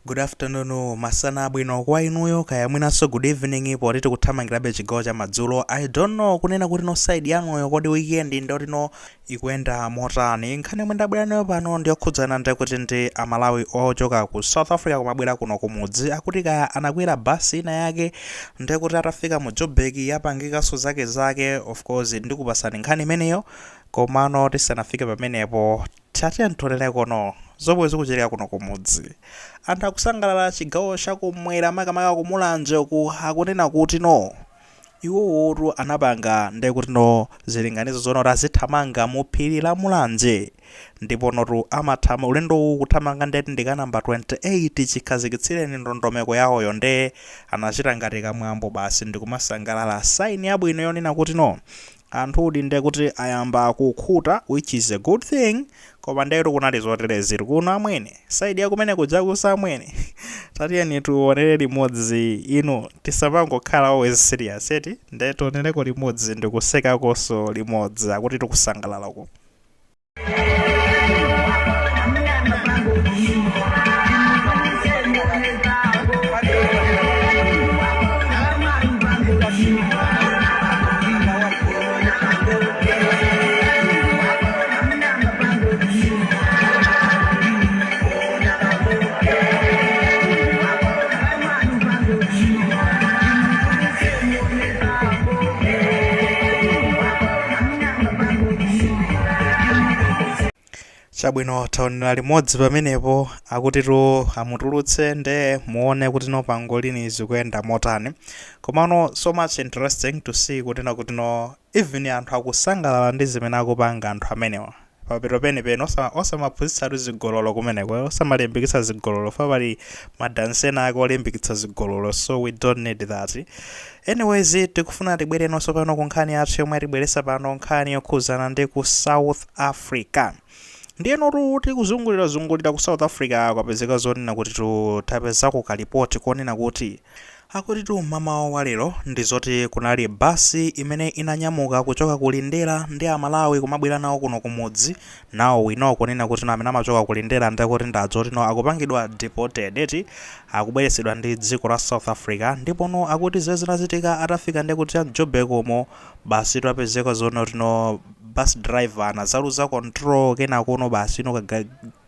Good afternoon, masana bwino kwa inuyo kaya mwinaso good evening poti tikuthamangirabe chigawo cha madzulo. I don't know kunena kuti no side yanuyo kodi weekend ndoti no ikuyenda motani. Nkhani yomwe ndabwera nayo pano ndiyokhudzana ndi kuti ndi Amalawi ochoka ku South Africa kumabwera kuno kumudzi akuti kaya anakwera basi ina yake ndi kuti atafika mu Joburg yapangikaso zake of course ndikupasani nkhani imeneyo komano tisanafike pamenepo tiyantolere kono zomwe zikuchitika kuno kumudzi. Anthu akusangalala chigawo chakumwera makamaka kumulanje uku akunena kuti no iwowotu anapanga ndi kuti no zilinganizo zona azithamanga mu phiri la mulanje ndipo notu amathama ulendo kuthamanga ndeti ndika namba 28 chikhazikitsireni ndondomeko yawoyo nde anachita ngati kamwambo basi ndikumasangalala saini yabwino yonena kuti no anthu ndi kuti ayamba kukhuta, which is a good thing. Koma ndero kunali zoterezi kuno amwene side ya kumene kujakusa amwene tatiyeni tuonere limodzi ino tisapangokhala always serious eti nde tionereko limodzi ndikuseka koso limodzi akuti tikusangalalako. Chabwino taonera limodzi pamenepo akuti amutulutse nde muone kuti no pangolini zikuyenda motani. Komano so much interesting to see kuti no even anthu akusangalala ndi zimene akupanga anthu amenewa. Papero penepene osamaphunzitsa zigololo kumeneko osamalimbikitsa zigololo fabali madansena ako olimbikitsa zigololo, so we don't need that. Anyways tikufuna tibwere nonso pano ku nkhani yathu yomwe tibweresa pano nkhani yokhuzana ndi ku South Africa. Ndiye notu tikuzungulira ku South Africa kwapezeka zonena kuti tapezako kalipoti konena kuti akuti mama wa lero ndi zoti kunali basi imene inanyamuka kuchoka kulindera ndi Amalawi kumabwera nawo kuno kumudzi nawo winawo kunena kuti amene amachoka kulindera ndakoti ndadzoti no akupangidwa deported eti akubweresedwa ndi dziko la South Africa ndipo no akuti zezinazitika atafika ndi kuti Joburg komo basi tapezeka zonena kuti no bus driver anazaluza control kena kuno basi no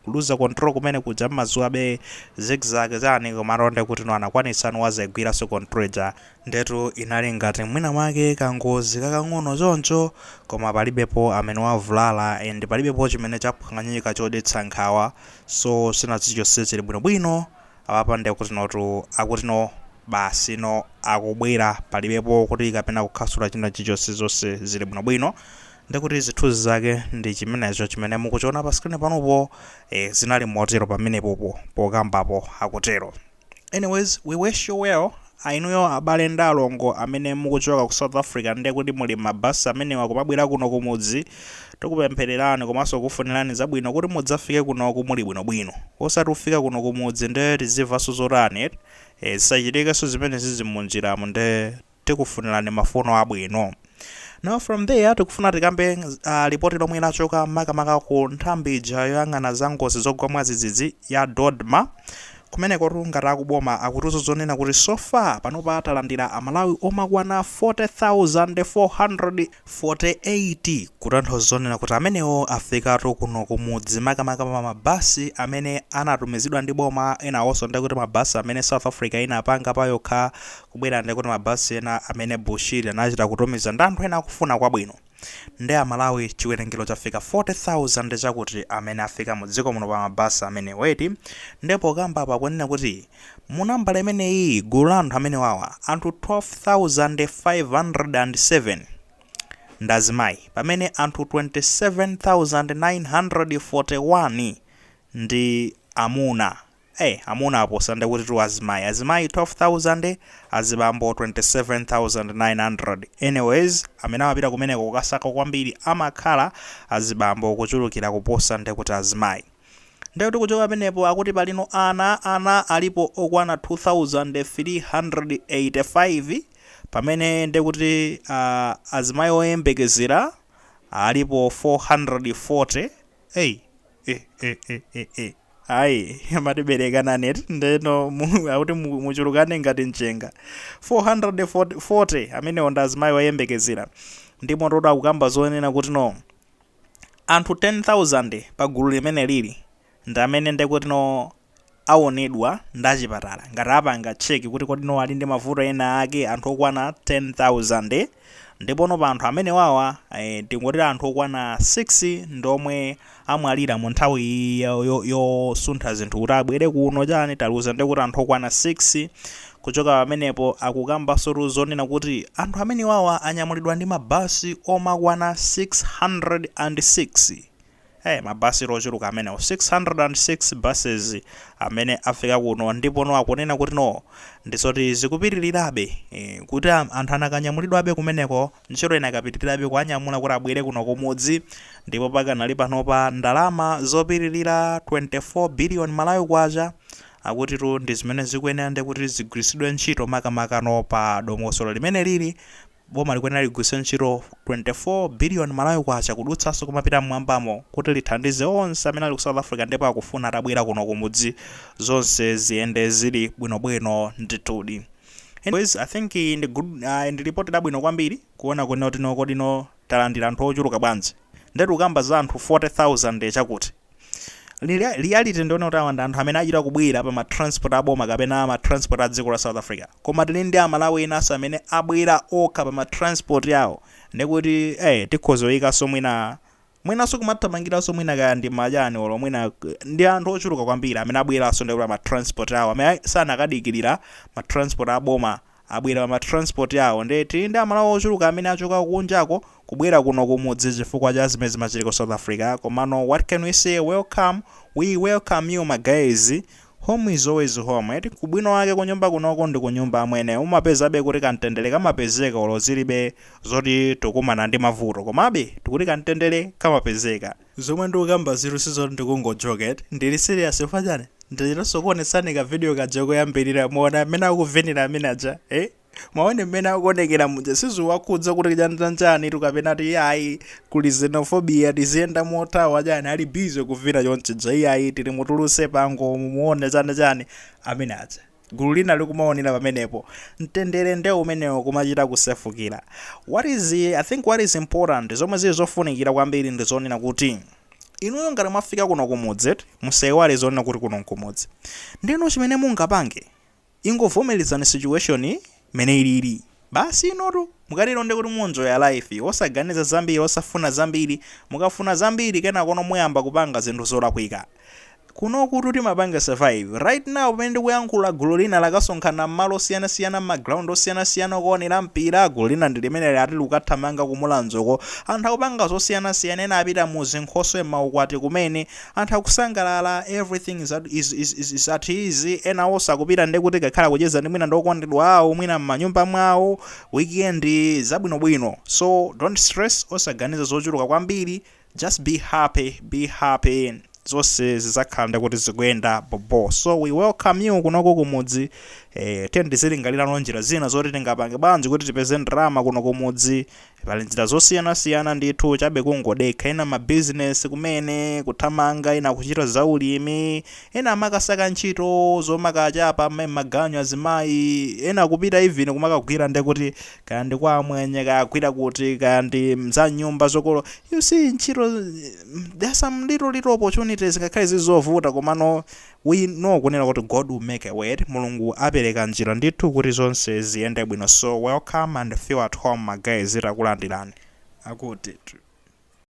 luza control kumene kuja mazuwa be zigzag zani komaronde kuti no anakwanitsa wazegwira so control ja ndetu inali ngati mwina mwake kangozi kakang'ono zoncho koma palibepo amene Wavulala and palibepo chimene chaphwanyika chodetsa nkhawa, so sinazichonse chili bwinobwino apapa ndi kuti notu akuti no basi no akubwera palibepo kuti kapena kukhasula china chichonse zonse zili bwinobwino ndikuti zithuzi zake ndi chimenecho chimene mukuchiona pa screen panopo zinali motero pamenepopo pokambapo akutero. Anyways, we wish you well. Ainuyo abale ndi alongo amene mukuchoka ku South Africa ndi kuti muli mabasi amene wakumabwera kuno kumudzi tikupemphererani komanso kufunirani zabwino kuti mudzafike kuno kumuli bwinobwino osati ufika kuno kumudzi ndi tizivaso zorani zisachitikeso zimene zizimunjiramo ndi tikufunirani mafuno abwino. Now from there tikufuna tikambe ripoti lomwe lachoka makamaka ku nthambi ija yoyang'ana za ngozi zogwa mwadzidzidzi ya Dodma kumene ngati akuboma akuti zonena kuti so far panopa atalandira Amalawi omakwana 40,448 kutanthauza zonena kuti amenewo afikatu kuno kumudzi makamaka pa mabasi amene anatumizidwa ndi boma enawonso ndi kuti mabasi amene South Africa inapanga payokha kubwera ndi kuti mabasi ena amene Bushiri anachita kutumiza ndi anthu ena akufuna kwabwino ndi Amalawi chiwerengero chafika 40,000 chakuti amene afika mu dziko muno pa mabasi amene weti ndipo kamba pakunena kuti munambala imeneyi gulu la anthu amene wawa anthu 12,507 ndazimayi pamene anthu 27,941 ndi amuna. Amuna aposa ndi kuti azimayi 12,000 azibambo 27,900. Anyways amene amapita kumeneko kukasaka kwambiri amakhala azibambo kuchulukira kuposa ndi kuti azimayi. Ndikuti kuchoka pamenepo akuti palino ana alipo okwana 2,385 pamene ndikuti azimayi oyembekezera alipo 440. ayi amatibereka nanet ndeno akuti muchulukane ngati mchenga 440 amenewo ndi azimayi oyembekezera ndipo ndoda akukamba zonena kuti no anthu 10,000 pa gulu limene lili ndi amene ndekuti no aonedwa ndi achipatala ngati apanga cheki kuti kodi no ali ndi mavuto ena ake anthu okwana 10,000 ndipo no pa anthu amene wawa tingoti anthu okwana 6 ndomwe amwalira mu nthawi yosuntha zinthu kuti abwere kuno chani taluza ndikuti anthu okwana 6 kuchoka pamenepo akukamba sotu zonena kuti anthu amene wawa anyamulidwa ndi mabasi omakwana 606 mabasi lochuluka amenewo 606 buses amene afika kuno ndipo no akunena kuti no ndizoti zikupitirirabe kuti anthu anakanyamulidwabe kumeneko ntchito ina ikapitirirabe kuanyamula kuti abwere kuno kumudzi ndipo pakanali panopa ndalama zopitirira 24 billion Malawi kwacha akutitu ndi zimene zikuyenera ndi kuti zigwiritsidwe ntchito makamakano pa dongosolo limene lili boma likuyenera ligwiritse ntchito 24 billion Malawi kwacha kudutsanso kumapita mmwambamo kuti lithandize onse amene ali ku South Africa ndipo akufuna atabwera kuno kumudzi zonse ziyende zili bwinobwino ndithudi. Anyways, I think ndi report labwino kwambiri kuona kunena kuti no kodi no talandira anthu ochuluka bwanji ndetu ukamba za anthu 40,000 chakuti reality ndiona kuti awanda anthu amene achita kubwera pa matransport aboma kapena matransport a dziko la South Africa koma tili ndi amalawi enanso amene abwera okha pa matransport yawo ndikuti tikhozoyikaso mwinanso kumathamangiranso mwina kaya ndi majani olo mwina ndi anthu ochuluka kwambiri amene abweranso ndikuti matransport yawo amene sanakadikirira matransport aboma abwera pa matransport yawo tili ndi amalawi ochuluka amene achoka kunjako kubwera kuno kumudzi chifukwa cha zimene zimachitika South Africa komano what can we say we welcome you my guys. Home is always home. Kubwino wake kunyumba kunoko ndi kunyumba amwene umapezabe kuti kantendere kamapezeka olo zilibe zoti tukumana ndi mavuto komabe tikuti kantendere kamapezeka zomwe ndikukamba ziro sizo ndikungojoket ndili serious ufanyane ndilinso kuonetsani ka video kajoko yambirira muona amene akuvenera amene aja maone mmene akuonekera muje sizuwakhudza kuti chanjanjani tukapena ti ayi kuli xenophobia tiziyenda motawa chani ali busy kuvina chonchija iyayi tili mutuluse pango muone chani amene aja gulu lina likumaonera pamenepo mtendere nde umenewo kumachita kusefukira. I think what is important zomwe zili zofunikira kwambiri ndi zonena kuti inuyo ngati mwafika kuno kumudzi musaiwale zonena kuti kuno kumudzi ndino chimene mungapange ingovomerezani situation mene ilili basi inotu mukalilonde kuti muenjoya life osaganiza zambiri osafuna zambiri mukafuna zambiri kena kono muyamba kupanga zinthu zolakwika kuno kuti mapanga survive right now pamene ndikuyankhula gulu lina lakasonkhana mmalo osiyanasiyana m'maground osiyanasiyana kuonera mpira gulu lina ndi limene ati lukathamanga kumulanzoko anthu akupanga zosiyanasiyana ena apita mu zinkhoso m'maukwati kumene anthu akusangalala everything is at easy ena osakupita ndi kuti kakhala kucheza ndi mwina ndokondedwa awo mwina m'manyumba mwawo weekend zabwinobwino so don't stress osaganiza zochuluka kwambiri just be happy zonse zizakhala ndikuti zikuyenda bobo so we welcome you kunoko kumudzi tizilingalira njira zina zoti tingapange bwanji kuti tipeze ndalama kuno kumudzi pali njira zosiyanasiyana ndithu chabe kungodekha ena mabusiness kumene kuthamanga ena kuchita zaulimi ena amakasaka ntchito zomakachapa maganyu azimayi ena kupita even kumakagwira ndekuti kaya ndi kwa amwenye kagwira kuti kaya ndi mzanyumba zokolo you see ntchito there's some little opportunities ngakhale zizovuta komano we know kunena kuti God will make a way mulungu apereka njira ndithu kuti zonse ziyende bwino so welcome and feel at home my guys itakulandirani akuti